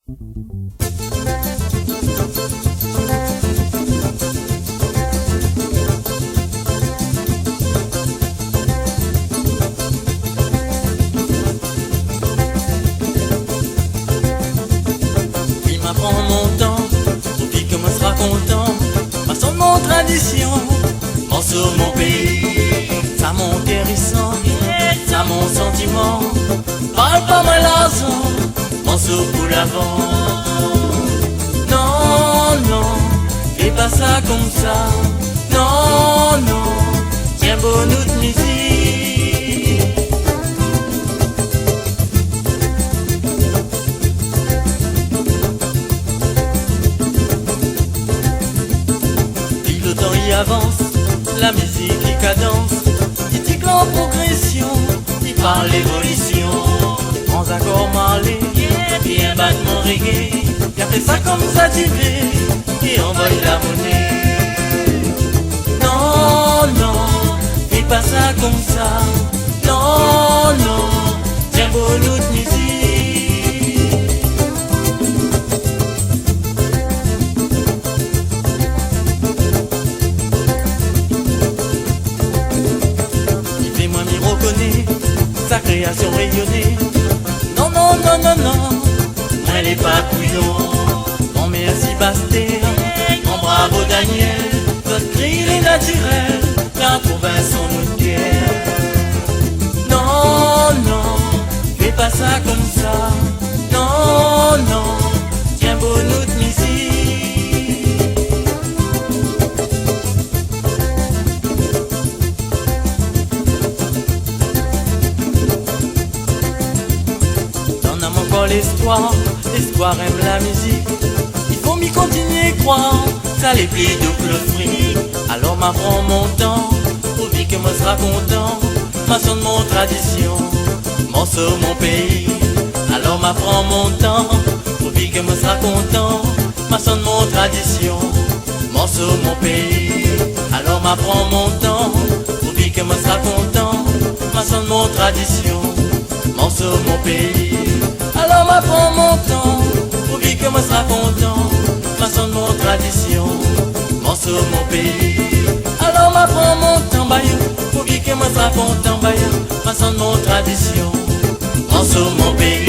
Il m'apprend mon temps, pour qui que moi sera content. Façon de mon tradition, morceau mon pays. Ça mon guérissant, ça mon sentiment. Parle pas mal l'argent, morceau pour l'avant. Non, non, fais pas ça comme ça. Non, non, tiens bon nous de musique. Puis le temps y avance, la musique y cadence. Il tique en progression, il parle l'évolution. En accord marlé, et un battement reggae. Il a fait ça comme ça tu veux, et envoie la monnaie. Non, non, fais pas ça comme ça. Non, non, tiens bon autre musique. Il fait moi m'y reconnaît, sa création rayonnée. Non, non, non, non, non, moi elle est pas couillon. Mon merci Bastien, mon bravo Daniel. Votre cri est naturel, la province en notre guerre. Non, non, fais pas ça comme ça. Non, non, tiens bon autre musique. T'en as encore l'espoir, l'espoir aime la musique. Il faut m'y continuer croire, ça les plis de le fruit. Alors m'apprends mon temps, pour dire que moi sera content. Ma sonne mon tradition, morceau mon pays. Alors m'apprends mon temps, pour dire que moi sera content. Ma sonne mon tradition, morceau mon pays. Alors m'apprends mon temps, pour dire que moi sera content. Ma sonne mon tradition, morceau mon pays. Alors m'apprends mon temps, pour dire que moi sera content. Ma sonne mon tradition, morceau mon pays. Alors m'apprends mon temps, bayou, pour dire que moi sera content, bayou. Ma sonne mon tradition, morceau mon pays.